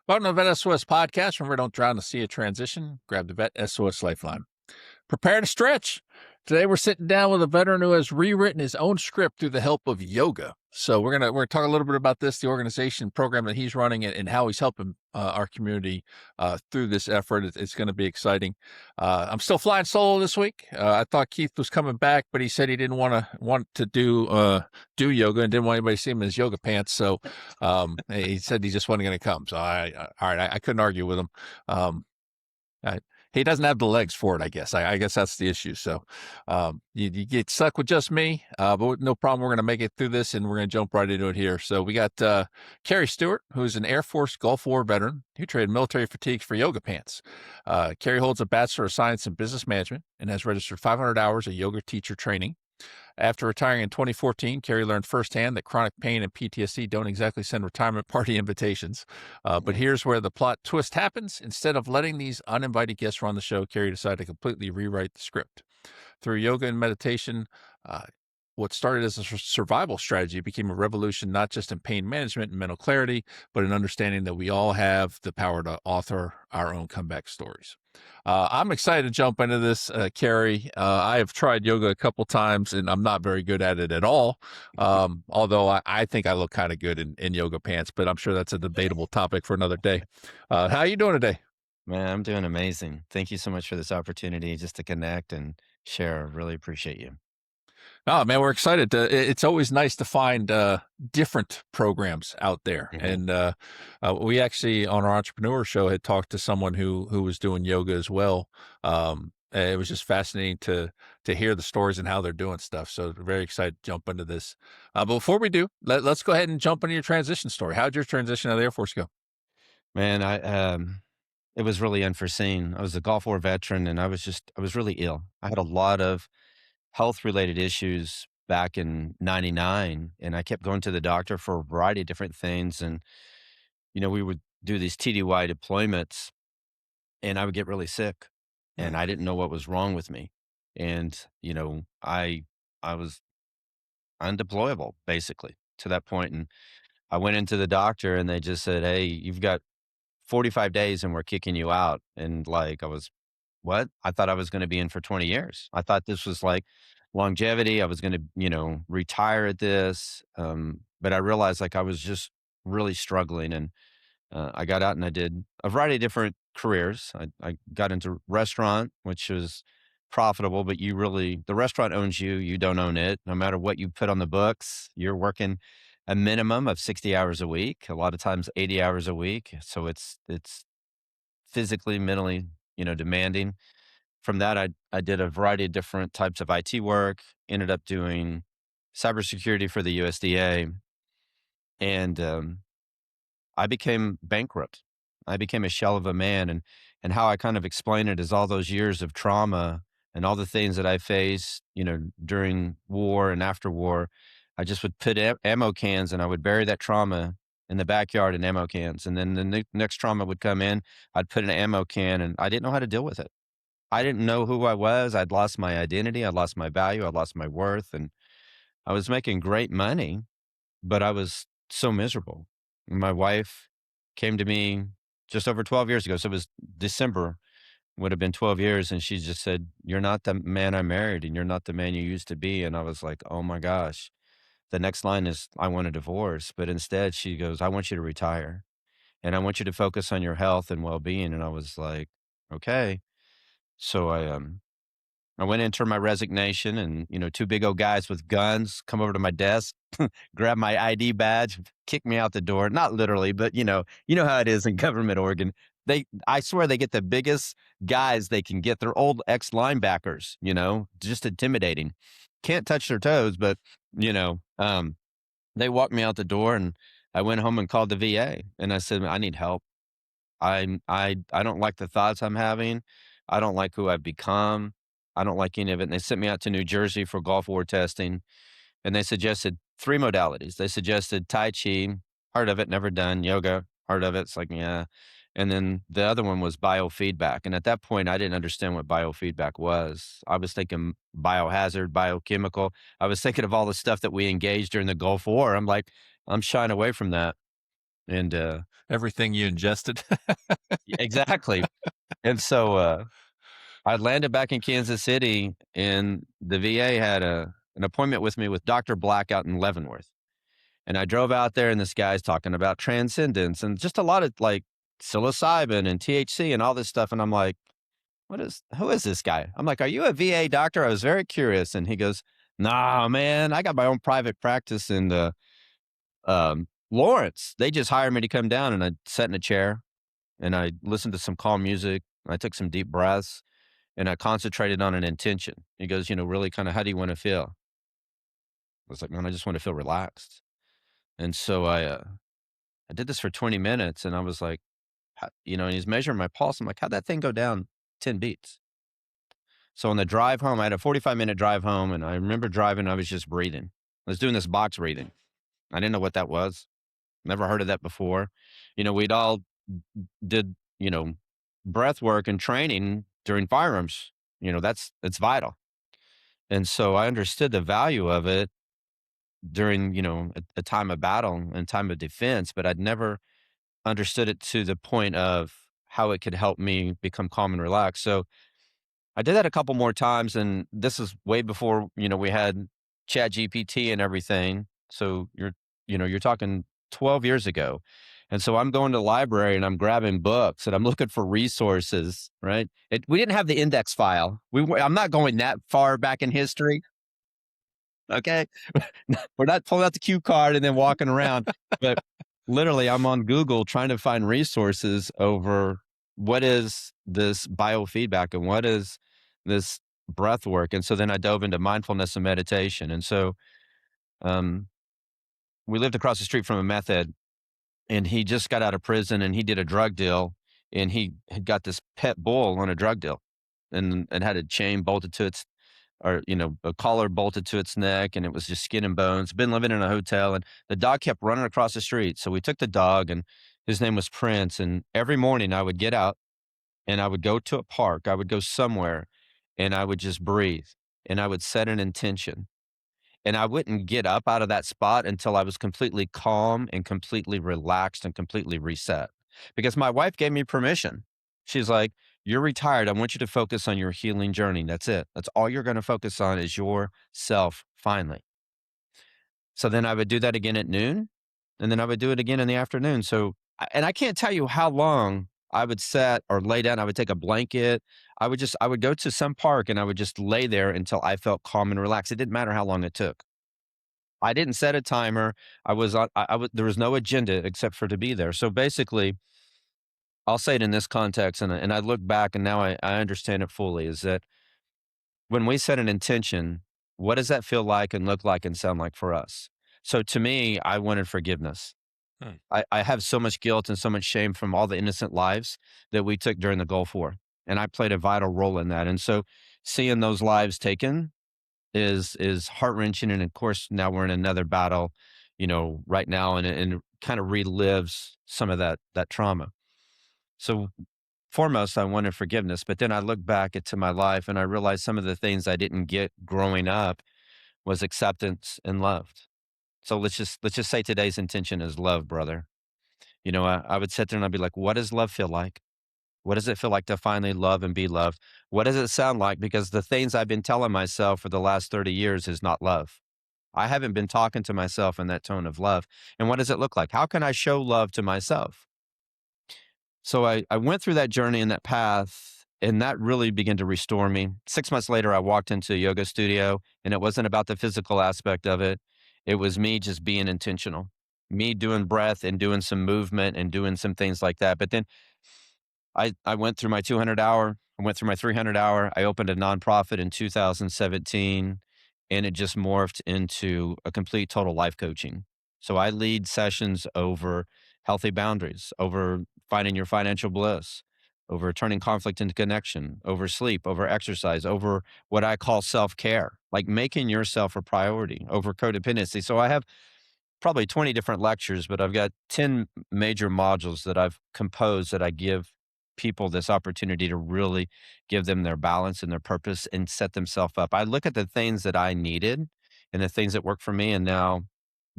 Welcome to the VET S.O.S podcast. Remember, don't drown to see a transition. Grab the VET S.O.S Lifeline. Prepare to stretch. Today, we're sitting down with a veteran who has rewritten his own script through the help of yoga. So we're gonna talk a little bit about this, the organization program that he's running, and how he's helping our community through this effort. It's going to be exciting. I'm still flying solo this week. I thought Keith was coming back, but he said he didn't want to do yoga and didn't want anybody to see him in his yoga pants. So he said he just wasn't going to come. So all right, I couldn't argue with him. He doesn't have the legs for it, I guess. I guess that's the issue. So you get stuck with just me, but no problem. We're going to make it through this, and we're going to jump right into it here. So we got Kerry Steuart, who's an Air Force Gulf War veteran who traded military fatigues for yoga pants. Kerry holds a Bachelor of Science in Business Management and has registered 500 hours of yoga teacher training. After retiring in 2014, Kerry learned firsthand that chronic pain and PTSD don't exactly send retirement party invitations. But here's where the plot twist happens. Instead of letting these uninvited guests run the show, Kerry decided to completely rewrite the script. Through yoga and meditation, what started as a survival strategy became a revolution, not just in pain management and mental clarity, but in understanding that we all have the power to author our own comeback stories. I'm excited to jump into this, Kerry. I have tried yoga a couple times, and I'm not very good at it at all. Although I think I look kind of good in yoga pants, but I'm sure that's a debatable topic for another day. How are you doing today? Man, I'm doing amazing. Thank you so much for this opportunity just to connect and share. Really appreciate you. Oh man, we're excited. It's always nice to find different programs out there, Mhm. and we actually on our entrepreneur show had talked to someone who was doing yoga as well. And it was just fascinating to hear the stories and how they're doing stuff. So very excited to jump into this. But before we do, let's go ahead and jump into your transition story. How'd your transition out of the Air Force go? Man, it was really unforeseen. I was a Gulf War veteran, and I was really ill. I had a lot of health related issues back in '99, and I kept going to the doctor for a variety of different things. And we would do these TDY deployments, and I would get really sick, and Mm. I didn't know what was wrong with me. And I was undeployable basically to that point. And I went into the doctor and they just said, "Hey, you've got 45 days and we're kicking you out." And like, I was, what? I thought I was going to be in for 20 years. I thought this was like longevity. I was going to, retire at this. But I realized like I was just really struggling. And I got out and I did a variety of different careers. I got into restaurant, which was profitable, but the restaurant owns you. You don't own it. No matter what you put on the books, you're working a minimum of 60 hours a week, a lot of times 80 hours a week. So it's physically, mentally, demanding. From that, I did a variety of different types of IT work, ended up doing cybersecurity for the USDA. And I became bankrupt. I became a shell of a man, and how I kind of explain it is all those years of trauma and all the things that I faced, during war and after war. I just would put ammo cans and I would bury that trauma in the backyard in ammo cans, and then the next trauma would come in. I'd put an ammo can, and I didn't know how to deal with it. I didn't know who I was. I'd lost my identity. I'd lost my value. I'd lost my worth, and I was making great money, but I was so miserable. My wife came to me just over 12 years ago. So it was December, would have been 12 years. And she just said, "You're not the man I married and you're not the man you used to be." And I was like, oh my gosh. The next line is, "I want a divorce." But instead, she goes, "I want you to retire and I want you to focus on your health and well being." And I was like, okay. So I went into my resignation, and, two big old guys with guns come over to my desk, grab my ID badge, kick me out the door. Not literally, but you know how it is in government organ. I swear they get the biggest guys they can get. They're old ex linebackers, just intimidating. Can't touch their toes, but they walked me out the door, and I went home and called the VA, and I said, "I need help. I don't like the thoughts I'm having. I don't like who I've become. I don't like any of it." And they sent me out to New Jersey for Gulf War testing, and they suggested 3 modalities. They suggested Tai Chi, heard of it, never done, yoga, heard of it, it's like, yeah. And then the other one was biofeedback, and at that point, I didn't understand what biofeedback was. I was thinking biohazard, biochemical. I was thinking of all the stuff that we engaged during the Gulf War. I'm like, I'm shying away from that. And, Everything you ingested. exactly. And so, I landed back in Kansas City, and the VA had an appointment with me with Dr. Black out in Leavenworth. And I drove out there, and this guy's talking about transcendence and just a lot of like psilocybin and THC and all this stuff. And I'm like, who is this guy? I'm like, are you a VA doctor? I was very curious. And he goes, nah, man, I got my own private practice in Lawrence. They just hired me to come down, and I sat in a chair and I listened to some calm music. I took some deep breaths and I concentrated on an intention. He goes, really kind of, how do you want to feel? I was like, man, I just want to feel relaxed. And so I did this for 20 minutes, and I was like, and he's measuring my pulse. I'm like, how'd that thing go down 10 beats? So on the drive home, I had a 45-minute drive home, and I remember driving, I was just breathing. I was doing this box breathing. I didn't know what that was. Never heard of that before. We'd all did, breath work and training during firearms. It's vital. And so I understood the value of it during, a time of battle and time of defense, but I'd never understood it to the point of how it could help me become calm and relaxed. So I did that a couple more times, and this is way before, we had Chat GPT and everything. So you're talking 12 years ago. And so I'm going to the library and I'm grabbing books and I'm looking for resources, right? We didn't have the index file. I'm not going that far back in history. Okay. We're not pulling out the cue card and then walking around, but literally I'm on Google trying to find resources over what is this biofeedback and what is this breath work. And so then I dove into mindfulness and meditation. And so um, we lived across the street from a meth head, and he just got out of prison and he did a drug deal, and he had got this pet bull on a drug deal and had a chain bolted to its or a collar bolted to its neck, and it was just skin and bones. Been living in a hotel, and the dog kept running across the street. So we took the dog, and his name was Prince. And every morning I would get out and I would go to a park. I would go somewhere, and I would just breathe, and I would set an intention. And I wouldn't get up out of that spot until I was completely calm and completely relaxed and completely reset. Because my wife gave me permission. She's like, you're retired. I want you to focus on your healing journey. That's it. That's all you're going to focus on is yourself finally. So then I would do that again at noon, and then I would do it again in the afternoon. So, and I can't tell you how long I would sit or lay down. I would take a blanket. I would go to some park and I would just lay there until I felt calm and relaxed. It didn't matter how long it took. I didn't set a timer. I was on, I was, there was no agenda except for to be there. So basically, I'll say it in this context, and I look back and now I understand it fully, is that when we set an intention, what does that feel like and look like and sound like for us? So to me, I wanted forgiveness. Hmm. I have so much guilt and so much shame from all the innocent lives that we took during the Gulf War. And I played a vital role in that. And so seeing those lives taken is heart wrenching. And of course, now we're in another battle, right now, and kind of relives some of that trauma. So foremost, I wanted forgiveness, but then I look back to my life and I realized some of the things I didn't get growing up was acceptance and love. So let's just say today's intention is love, brother. I would sit there and I'd be like, what does love feel like? What does it feel like to finally love and be loved? What does it sound like? Because the things I've been telling myself for the last 30 years is not love. I haven't been talking to myself in that tone of love. And what does it look like? How can I show love to myself? So I went through that journey and that path, and that really began to restore me. 6 months later, I walked into a yoga studio, and it wasn't about the physical aspect of it. It was me just being intentional, me doing breath and doing some movement and doing some things like that. But then I went through my 200 hour, I went through my 300 hour. I opened a nonprofit in 2017, and it just morphed into a complete total life coaching. So I lead sessions over healthy boundaries, over finding your financial bliss, over turning conflict into connection, over sleep, over exercise, over what I call self care, like making yourself a priority, over codependency. So I have probably 20 different lectures, but I've got 10 major modules that I've composed that I give people this opportunity to really give them their balance and their purpose and set themselves up. I look at the things that I needed and the things that work for me. And now,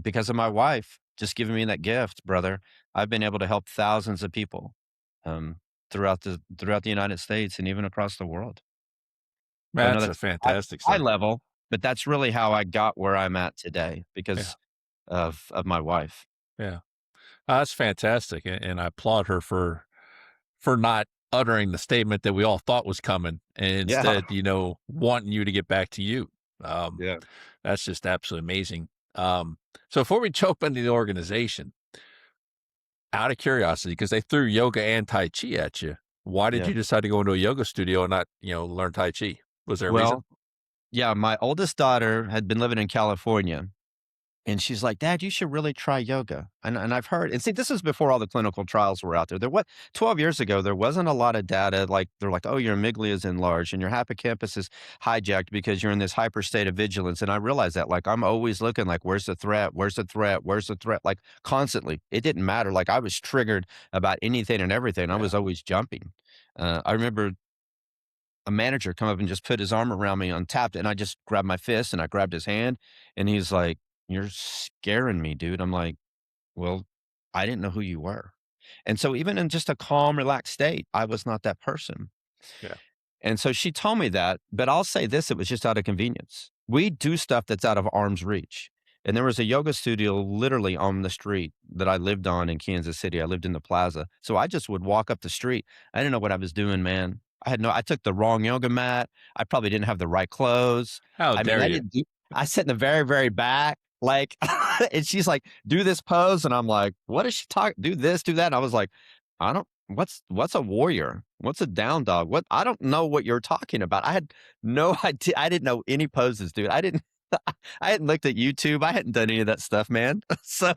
because of my wife, just giving me that gift, brother. I've been able to help thousands of people, um, throughout the United States and even across the world. So I know That's a that's high fantastic high story. level, but that's really how I got where I'm at today Yeah, because of my wife. yeah. That's fantastic, and I applaud her for not uttering the statement that we all thought was coming, and Yeah, instead, wanting you to get back to you. Um, yeah, that's just absolutely amazing. So before we jump into the organization, out of curiosity, because they threw yoga and Tai Chi at you, why did yeah. you decide to go into a yoga studio and not, learn Tai Chi? Was there a reason? Well, yeah, my oldest daughter had been living in California. And she's like, "Dad, you should really try yoga." And I've heard, and see, this is before all the clinical trials were out there. 12 years ago, there wasn't a lot of data. Like they're like, "Oh, your amygdala is enlarged and your hippocampus is hijacked because you're in this hyper state of vigilance." And I realized that, like, I'm always looking, like, "Where's the threat? Where's the threat? Where's the threat?" Like constantly. It didn't matter. Like I was triggered about anything and everything. I Yeah. was always jumping. I remember a manager come up and just put his arm around me, untapped it, and I just grabbed my fist and I grabbed his hand, and he's like, "You're scaring me, dude." I'm like, "Well, I didn't know who you were." And so even in just a calm, relaxed state, I was not that person. Yeah. And so she told me that, but I'll say this, it was just out of convenience. We do stuff that's out of arm's reach. And there was a yoga studio literally on the street that I lived on in Kansas City. I lived in the plaza. So I just would walk up the street. I didn't know what I was doing, man. I took the wrong yoga mat. I probably didn't have the right clothes. How I mean, dare you? I sit in the very, very back, like, and she's like, do this pose. And I'm like, what is she talking? Do this, do that. And I was like, I don't, what's a warrior? What's a down dog? What I don't know what you're talking about. I had no idea. I didn't know any poses, dude. I didn't I hadn't looked at YouTube. I hadn't done any of that stuff, man. So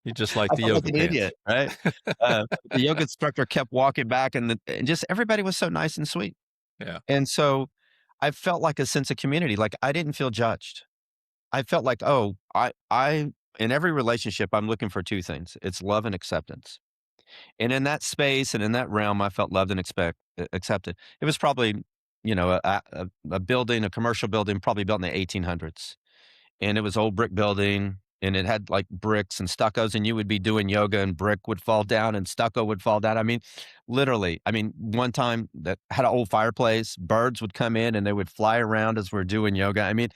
You just like I the felt like yoga an pants. idiot, right? The yoga instructor kept walking back and just everybody was so nice and sweet. Yeah. And so I felt like a sense of community. Like I didn't feel judged. I felt like, oh, I in every relationship, I'm looking for two things. It's love and acceptance. And in that space and in that realm, I felt loved and accepted. It was probably, a building, a commercial building, probably built in the 1800s, and it was old brick building, and it had like bricks and stuccos, and you would be doing yoga, and brick would fall down, and stucco would fall down. I mean, literally. I mean, one time that had an old fireplace, birds would come in and they would fly around as we're doing yoga. I mean,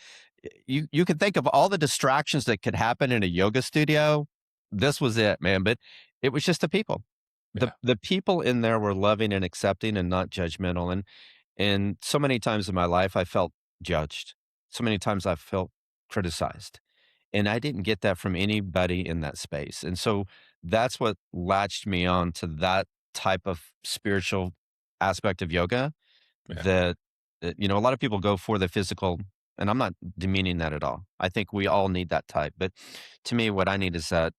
you could think of all the distractions that could happen in a yoga studio. This was it, man. But it was just the people. The Yeah. the people in there were loving and accepting and not judgmental. And so many times in my life I felt judged. So many times I felt criticized. And I didn't get that from anybody in that space. And so that's what latched me on to that type of spiritual aspect of yoga Yeah. that a lot of people go for the physical, and I'm not demeaning that at all. I think we all need that type, but to me, what I need is that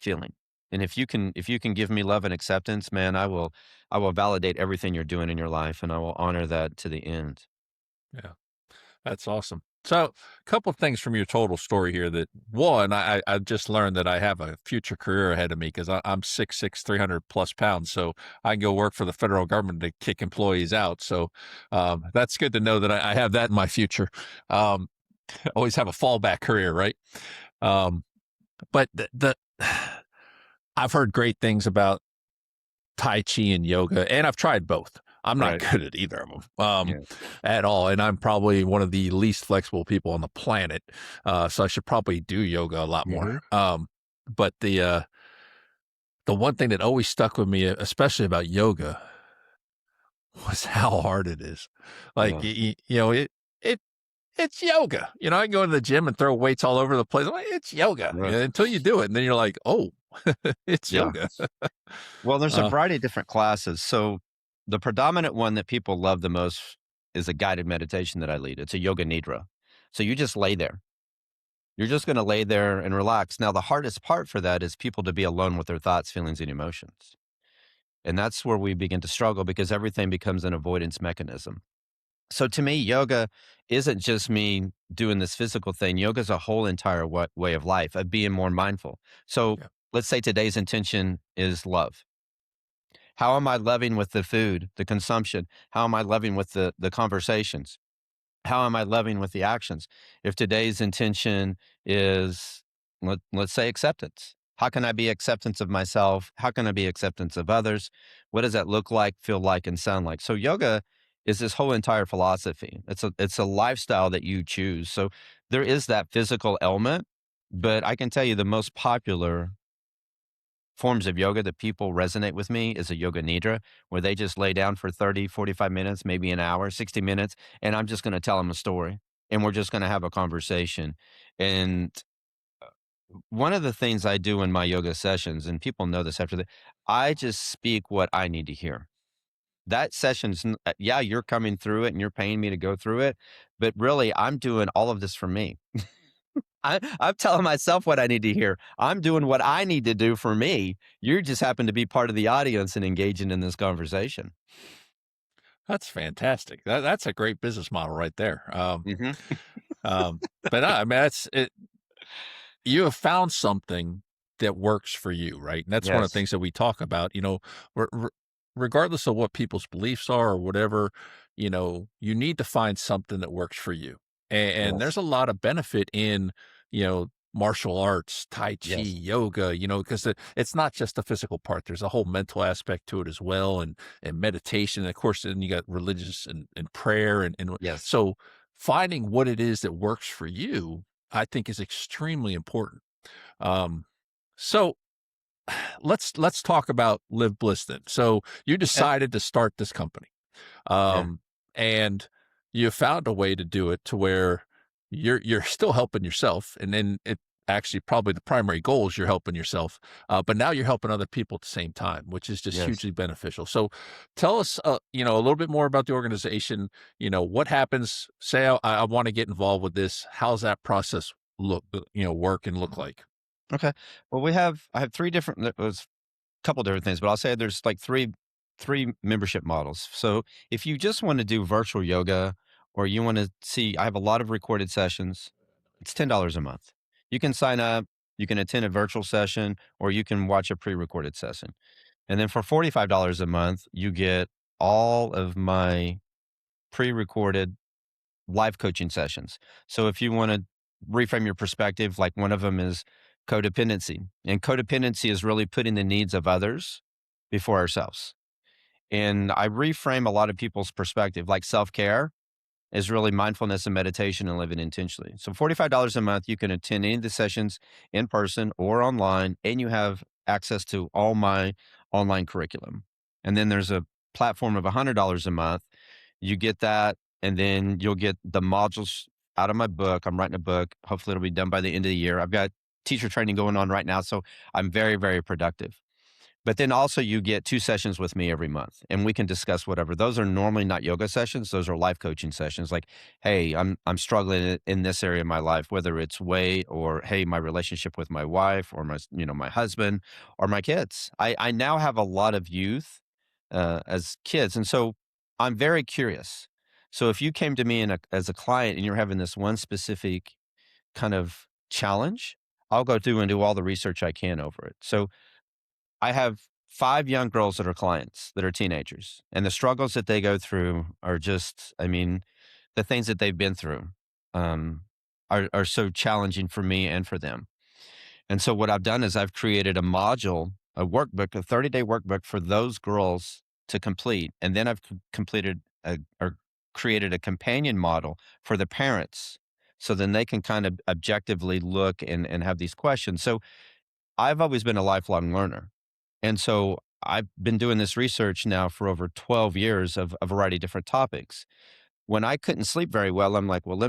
feeling. And if you can give me love and acceptance, man, I will validate everything you're doing in your life, and I will honor that to the end. Yeah. That's awesome. So, a couple of things from your total story here. That one, I just learned that I have a future career ahead of me because I'm 6'6", 300 plus pounds. So I can go work for the federal government to kick employees out. So that's good to know that I have that in my future. Um, always have a fallback career, right? Um, but the I've heard great things about Tai Chi and yoga, and I've tried both. I'm not Right. good at either of them Yeah. at all, and I'm probably one of the least flexible people on the planet. So I should probably do yoga a lot more. Mhm. But the one thing that always stuck with me, especially about yoga, was how hard it is. Like Yeah. it it's yoga. I can go to the gym and throw weights all over the place. I'm like, it's yoga, Right. until you do it, and then you're like, oh, it's Yeah. yoga. Well, there's a Uh, variety of different classes. So the predominant one that people love the most is a guided meditation that I lead. It's a yoga nidra. So you just lay there. You're just going to lay there and relax. Now, the hardest part for that is people to be alone with their thoughts, feelings, and emotions. And that's where we begin to struggle because everything becomes an avoidance mechanism. So to me, yoga isn't just me doing this physical thing. Yoga is a whole entire way of life, of being more mindful. So yeah, let's say today's intention is love. How am I loving with the food, the consumption? How am I loving with the conversations? How am I loving with the actions? If today's intention is let's say acceptance. How can I be acceptance of myself? How can I be acceptance of others? What does that look like, feel like, and sound like? So yoga is this whole entire philosophy. It's a lifestyle that you choose. So there is that physical element, but I can tell you the most popular forms of yoga that people resonate with me is a yoga nidra, where they just lay down for 30, 45 minutes, maybe an hour, 60 minutes, and I'm just going to tell them a story and we're just going to have a conversation. And one of the things I do in my yoga sessions, and people know this after that, I just speak what I need to hear. That session's, yeah, you're coming through it and you're paying me to go through it, but really, I'm doing all of this for me. I'm telling myself what I need to hear. I'm doing what I need to do for me. You just happen to be part of the audience and engaging in this conversation. That's fantastic. That's a great business model right there. Mhm. Um, but I mean, that's it. You have found something that works for you, right? And that's one of the Yes. things that we talk about. Regardless of what people's beliefs are or whatever, you need to find something that works for you. And there's Yes. a lot of benefit in, martial arts, Tai Chi, Yes. yoga, because it's not just the physical part. There's a whole mental aspect to it as well, and meditation. And of course, then you got religious and prayer. And Yes. so finding what it is that works for you, I think, is extremely important. Um, so let's talk about Live Bliss then. So you Okay. decided to start this company, Yeah. um, and you found a way to do it to where you're still helping yourself, and then it actually probably the primary goal is you're helping yourself, but now you're helping other people at the same time, which is just Yes. hugely beneficial. So tell us, a little bit more about the organization. What happens? Say I want to get involved with this. How's that process work and look like? Okay. Well, I have 3 different there was a couple different things, but I'll say there's like 3 membership models. So, if you just wanna do virtual yoga or you wanna see I have a lot of recorded sessions, it's $10 a month. You can sign up, you can attend a virtual session, or you can watch a pre-recorded session. And then for $45 a month, you get all of my pre-recorded live coaching sessions. So if you want to reframe your perspective, like one of them is codependency. And codependency is really putting the needs of others before ourselves. And I reframe a lot of people's perspective, like self care is really mindfulness and meditation and living intentionally. So $45 a month, you can attend any of the sessions in person or online, and you have access to all my online curriculum. And then there's a platform of $100 a month. You get that, and then you'll get the modules out of my book. I'm writing a book. Hopefully, it'll be done by the end of the year. I've got teacher training going on right now, so I'm very, very productive. But then also you get 2 sessions with me every month, and we can discuss whatever. Those are normally not yoga sessions, those are life coaching sessions, like, "Hey, I'm struggling in this area of my life," whether it's weight or, "Hey, my relationship with my wife or my husband or my kids." I now have a lot of youth, as kids, and so I'm very curious. So if you came to me as a client and you're having this one specific kind of challenge, I'll go through and do all the research I can over it. So I have 5 young girls that are clients that are teenagers, and the struggles that they go through are just I mean, the things that they've been through, um, are so challenging for me and for them. And so what I've done is I've created a module, a workbook, a 30-day workbook for those girls to complete, and then I've completed or created a companion model for the parents, so then they can kind of objectively look and have these questions. So I've always been a lifelong learner. And so I've been doing this research now for over 12 years of a variety of different topics. When I couldn't sleep very well, I'm like, well,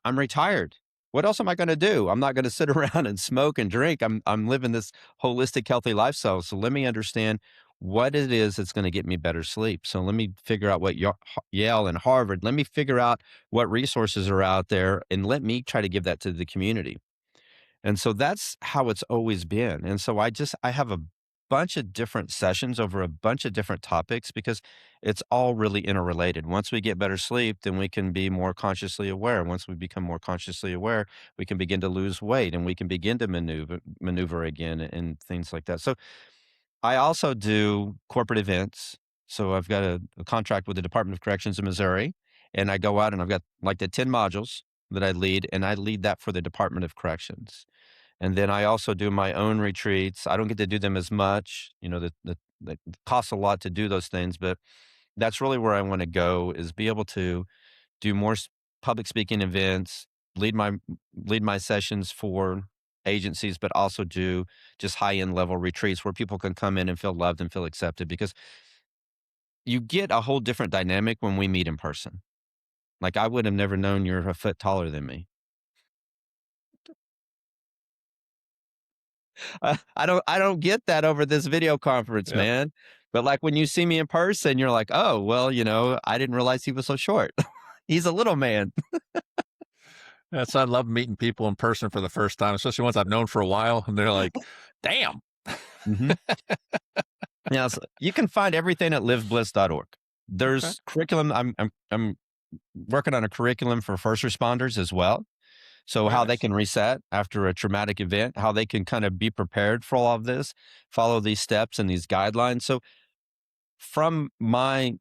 I'm retired. What else am I going to do? I'm not going to sit around and smoke and drink. I'm living this holistic, healthy lifestyle. So let me understand what it is that's going to get me better sleep. So let me figure out what Yale and Harvard, let me figure out what resources are out there and let me try to give that to the community. And so that's how it's always been. And so I have a bunch of different sessions over a bunch of different topics because it's all really interrelated. Once we get better sleep, then we can be more consciously aware. Once we become more consciously aware, we can begin to lose weight and we can begin to maneuver again and things like that. So I also do corporate events. So I've got a contract with the Department of Corrections in Missouri, and I go out and I've got like the 10 modules that I lead, and I lead that for the Department of Corrections. And then I also do my own retreats. I don't get to do them as much, that costs a lot to do those things, but that's really where I want to go is be able to do more public speaking events, lead my lead my sessions for agencies, but also do just high end level retreats where people can come in and feel loved and feel accepted because you get a whole different dynamic when we meet in person. Like I would have never known you're a foot taller than me. I don't get that over this video conference, Yeah. man. But like when you see me in person, you're like, oh well, I didn't realize he was so short. He's a little man. That's I love meeting people in person for the first time, especially ones I've known for a while, and they're like, "Damn." Hmm. Yeah, so you can find everything at livebliss.org. Okay. There's curriculum. I'm working on a curriculum for first responders as well. So Very how they nice. can reset after a traumatic event, how they can kind of be prepared for all of this, follow these steps and these guidelines. So from my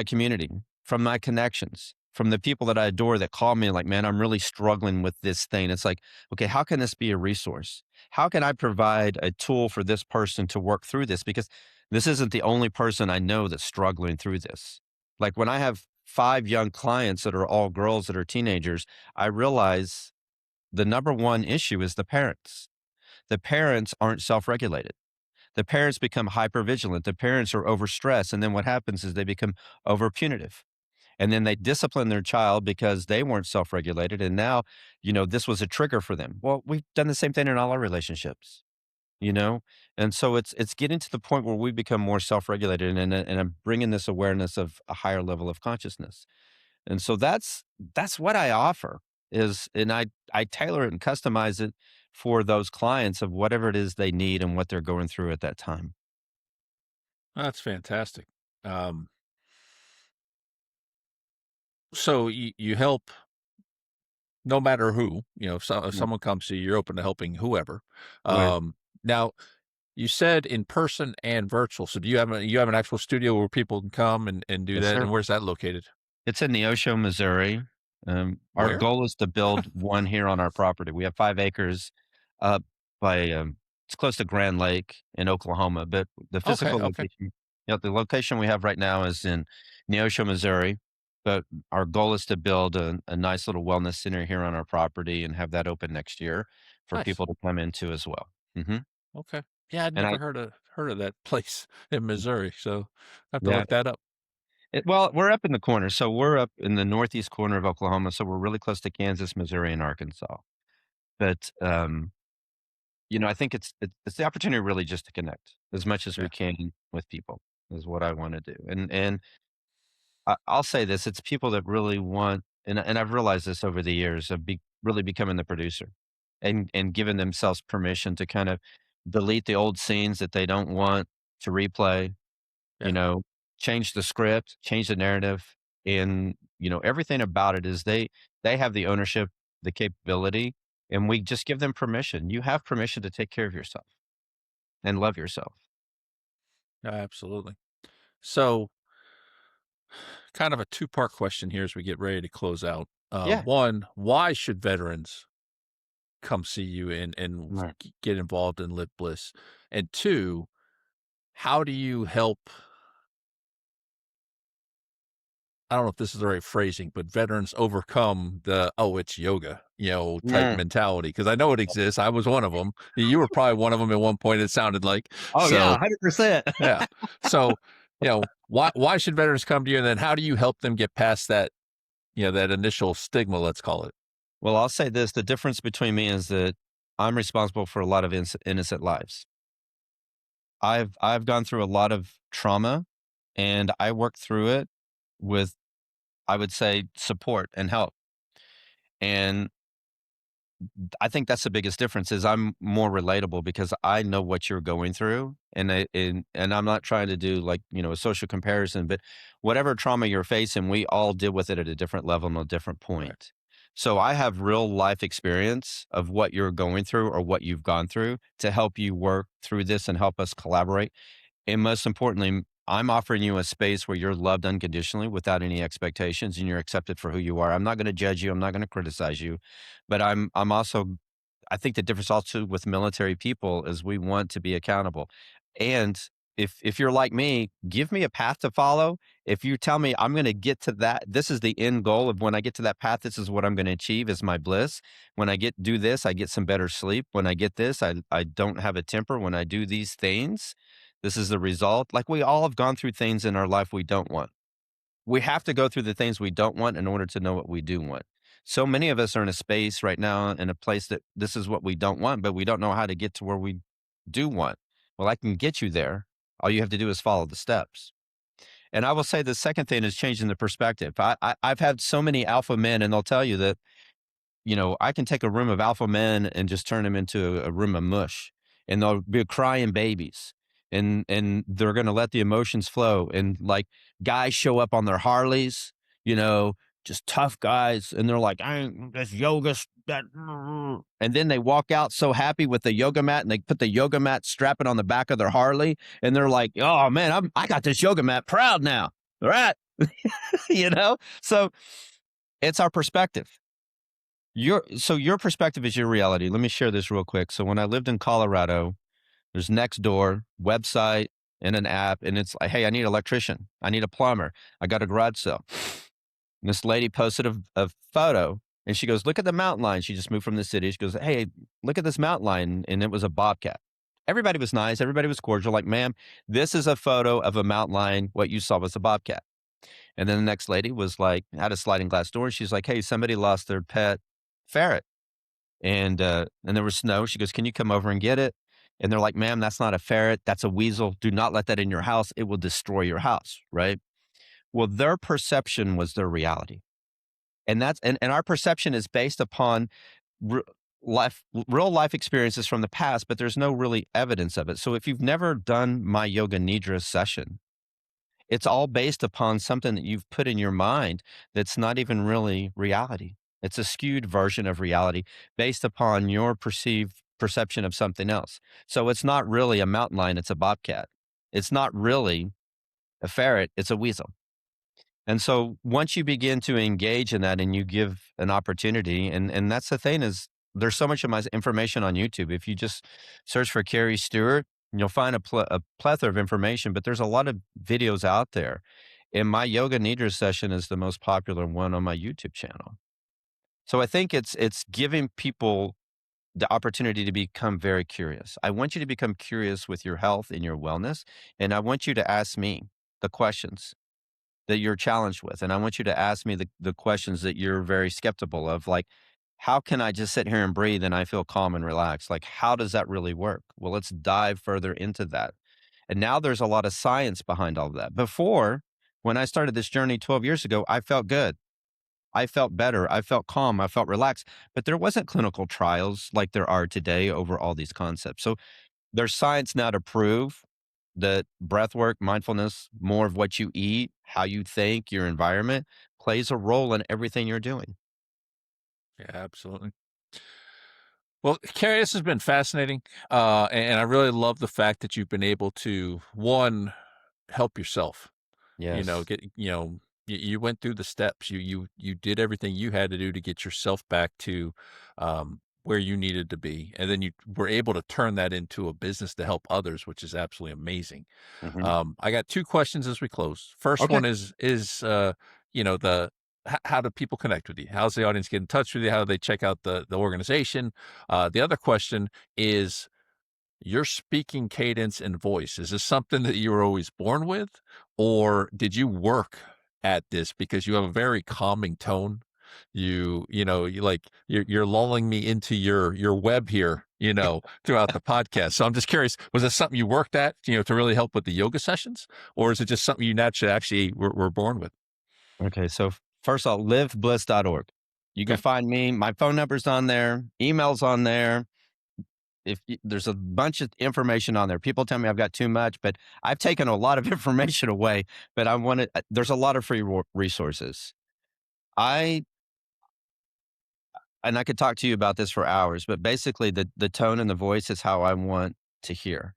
community, from my connections, from the people that I adore that call me like, man, I'm really struggling with this thing. It's like, okay, how can this be a resource? How can I provide a tool for this person to work through this? Because this isn't the only person I know that's struggling through this. Like when I have 5 young clients that are all girls that are teenagers, I realize the number one issue is the parents. The parents aren't self regulated. The parents become hyper vigilant. The parents are overstressed. And then what happens is they become over punitive. And then they discipline their child because they weren't self regulated. And now, this was a trigger for them. Well, we've done the same thing in all our relationships, you know? And so it's getting to the point where we become more self regulated and I'm bringing this awareness of a higher level of consciousness. And so that's what I offer and I tailor it and customize it for those clients of whatever it is they need and what they're going through at that time. That's fantastic. Um, so you help no matter who, if Right. someone comes to you, you're open to helping whoever. Right. Now you said in person and virtual. So do you have an actual studio where people can come and do Yes, that? sir. And where's that located? It's in Neosho, Missouri. Our Where? goal is to build one here on our property. We have 5 acres up by, it's close to Grand Lake in Oklahoma, but the Okay, physical okay. location, the location we have right now is in Neosho, Missouri. But our goal is to build a nice little wellness center here on our property and have that open next year for Nice. people to come into as well. Hmm. Okay. Yeah, I'd And never heard of that place in Missouri, so I have to yeah, look that up. well, we're up in the corner. So we're up in the northeast corner of Oklahoma. So we're really close to Kansas, Missouri, and Arkansas. But, I think it's the opportunity really just to connect as much as Yeah. we can with people is what I wanna do, and I'll say this, it's people that really want and I've realized this over the years of really becoming the producer and giving themselves permission to kind of delete the old scenes that they don't want to replay, you Yeah. know, change the script, change the narrative, and, everything about it is they have the ownership, the capability, and we just give them permission. You have permission to take care of yourself and love yourself. Absolutely. So, kind of a two-part question here as we get ready to close out. Yeah. One, why should veterans come see you and Right. get involved in Live Bliss? And two, how do you help I don't know if this is the right phrasing, but veterans overcome the, "Oh, it's yoga," type Mm. mentality? Because I know it exists. I was one of them. You were probably one of them at one point, it sounded like. Oh, yeah, So, 100%. yeah. So, why should veterans come to you? And then how do you help them get past that, that initial stigma, let's call it? Well, I'll say this, the difference between me is that I'm responsible for a lot of innocent lives. I've gone through a lot of trauma, and I work through it with, I would say, support and help, and I think that's the biggest difference is I'm more relatable because I know what you're going through, and I'm not trying to do like, a social comparison, but whatever trauma you're facing, we all deal with it at a different level and a different Right. point. So I have real life experience of what you're going through or what you've gone through to help you work through this and help us collaborate. And most importantly, I'm offering you a space where you're loved unconditionally without any expectations and you're accepted for who you are. I'm not going to judge you. I'm not going to criticize you, but I'm also I think the difference also with military people is we want to be accountable. And if you're like me, give me a path to follow. If you tell me I'm going to get to that, this is the end goal of when I get to that path, this is what I'm going to achieve is my bliss. When I do this, I get some better sleep. When I get this, I don't have a temper. When I do these things, this is the result. Like we all have gone through things in our life we don't want. We have to go through the things we don't want in order to know what we do want. So many of us are in a space right now, in a place that this is what we don't want, but we don't know how to get to where we do want. Well, I can get you there. All you have to do is follow the steps. And I will say the second thing is changing the perspective. I've had so many alpha men, and they'll tell you that I can take a room of alpha men and just turn them into a room of mush, and they'll be crying babies, and they're going to let the emotions flow. And like guys show up on their Harleys, you know, just tough guys, and they're like, I ain't this yoga, that, and then they walk out so happy with the yoga mat, and they put the yoga mat, strap it on the back of their Harley, and they're like, oh man, I got this yoga mat, proud now, all right, So it's our perspective. Your perspective is your reality. Let me share this real quick. So when I lived in Colorado, there's Nextdoor website and an app, and it's like, hey, I need an electrician, I need a plumber, I got a garage sale. And this lady posted a photo, and she goes, look at the mountain line. She just moved from the city. She goes, hey, look at this mountain line, and it was a bobcat. Everybody was nice. Everybody was cordial. Like, ma'am, this is a photo of a mountain lion. What you saw was a bobcat. And then the next lady was like, had a sliding glass door. And she's like, hey, somebody lost their pet ferret. And there was snow. She goes, can you come over and get it? And they're like, ma'am, that's not a ferret. That's a weasel. Do not let that in your house. It will destroy your house. Right. Well, their perception was their reality. And our perception is based upon re- real life experiences from the past, but there's no really evidence of it. So if you've never done my yoga nidra session, it's all based upon something that you've put in your mind that's not even really reality. It's a skewed version of reality based upon your perceived perception of something else. So it's not really a mountain lion, it's a bobcat. It's not really a ferret, it's a weasel. And so once you begin to engage in that and you give an opportunity, and that's the thing is there's so much of my information on YouTube. If you just search for Kerry Steuart, you'll find a plethora of information, but there's a lot of videos out there. And my yoga nidra session is the most popular one on my YouTube channel. So I think it's giving people the opportunity to become very curious. I want you to become curious with your health and your wellness, and I want you to ask me the questions that you're challenged with. And I want you to ask me the questions that you're very skeptical of, like, how can I just sit here and breathe and I feel calm and relaxed? Like, how does that really work? Well, let's dive further into that. And now there's a lot of science behind all of that. Before, when I started this journey 12 years ago, I felt good. I felt better. I felt calm. I felt relaxed. But there wasn't clinical trials like there are today over all these concepts. So there's science now to prove that breathwork, mindfulness, more of what you eat, how you think, your environment plays a role in everything you're doing. Yeah, absolutely. Well, Carrie, this has been fascinating. And I really love the fact that you've been able to, one, help yourself. Yes. You went through the steps. You did everything you had to do to get yourself back to where you needed to be, and then you were able to turn that into a business to help others, which is absolutely amazing. Hmm. I got two questions as we close. First Okay. one is the how do people connect with you? How's the audience get in touch with you? How do they check out the organization? The other question is your speaking cadence and voice, is this something that you were always born with, or did you work at this because you have a very calming tone? You're lulling me into your web here, throughout the podcast. So I'm just curious, was it something you worked at, to really help with the yoga sessions, or is it just something you naturally actually were born with? Okay. So first of all, livebliss.org. You can Okay. find me. My phone number's on there, email's on there. There's a bunch of information on there. People tell me I've got too much, but I've taken a lot of information away. But there's a lot of free resources. I and I could talk to you about this for hours, but basically the tone and the voice is how I want to hear.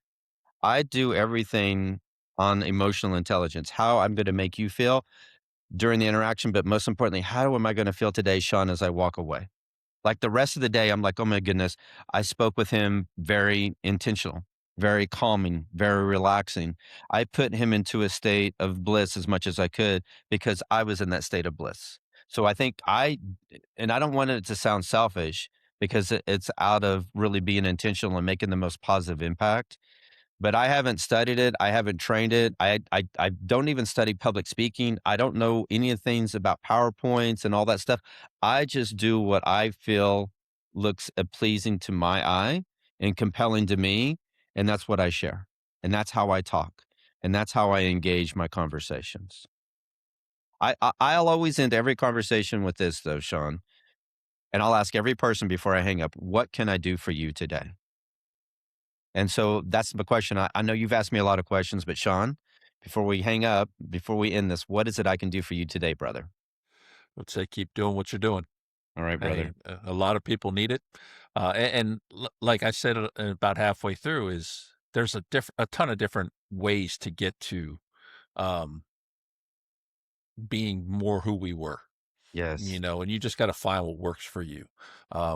I do everything on emotional intelligence, how I'm going to make you feel during the interaction, but most importantly, how am I going to feel today, Sean, as I walk away? Like the rest of the day, I'm like, "Oh my goodness." I spoke with him very intentional, very calming, very relaxing. I put him into a state of bliss as much as I could because I was in that state of bliss. So I think and I don't want it to sound selfish because it's out of really being intentional and making the most positive impact. But I haven't studied it. I haven't trained it. I don't even study public speaking. I don't know any of things about PowerPoints and all that stuff. I just do what I feel looks pleasing to my eye and compelling to me, and that's what I share. And that's how I talk. And that's how I engage my conversations. I'll always end every conversation with this though, Sean. And I'll ask every person before I hang up, what can I do for you today? And so that's the question. I know you've asked me a lot of questions, but Sean, before we hang up, before we end this, what is it I can do for you today, brother? Let's say keep doing what you're doing. All right, Hey, brother. a lot of people need it, like I said, about halfway through, is there's a ton of different ways to get to um, being more who we were. Yes. And you just got to find what works for you.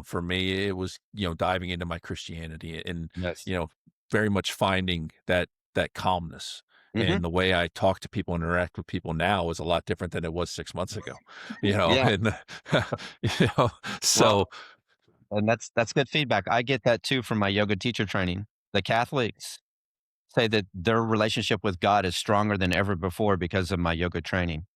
For me, it was, diving into my Christianity and, Yes. you know, very much finding that calmness. Hmm. And the way I talk to people and interact with people now is a lot different than it was 6 months ago, Yeah. and, you know, Well, so and that's good feedback. I get that too from my yoga teacher training. The Catholics say that their relationship with God is stronger than ever before because of my yoga training.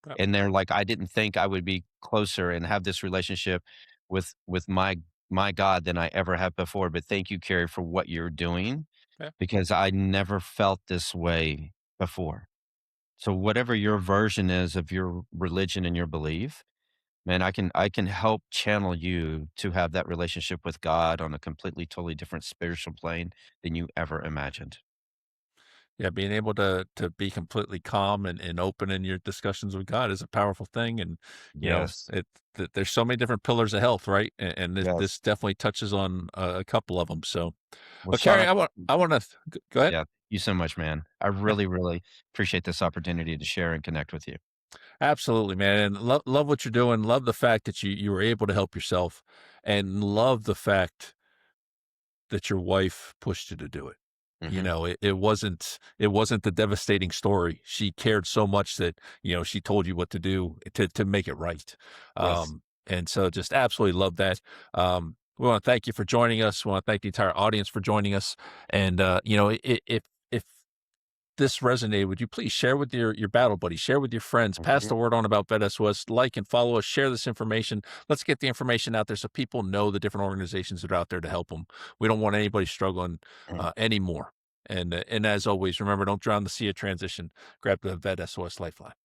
yeah, And they're like, I didn't think I would be closer and have this relationship with my God than I ever have before. But thank you, Carrie, for what you're doing yeah. because I never felt this way before. So whatever your version is of your religion and your belief, man, I can help channel you to have that relationship with God on a completely, totally different spiritual plane than you ever imagined. Yeah, being able to be completely calm and open in your discussions with God is a powerful thing, and Yes. there's so many different pillars of health, right? And this Yes. definitely touches on a couple of them. So, Well, but Sean, Carrie, I want to go ahead. yeah, thank you so much, man. I Yeah, really, really appreciate this opportunity to share and connect with you. absolutely, man, and love what you're doing. Love the fact that you were able to help yourself, and love the fact that your wife pushed you to do it. Mhm. It wasn't the devastating story. She cared so much that, she told you what to do to make it right. Yes. And so just absolutely love that. We want to thank you for joining us. We want to thank the entire audience for joining us. And, if this resonated, would you please share with your battle buddies, share with your friends, pass Mhm. the word on about VET S.O.S, like and follow us, share this information. Let's get the information out there so people know the different organizations that are out there to help them. We don't want anybody struggling Mhm. anymore. And as always, remember, don't drown the sea of transition. Grab the VET S.O.S Lifeline.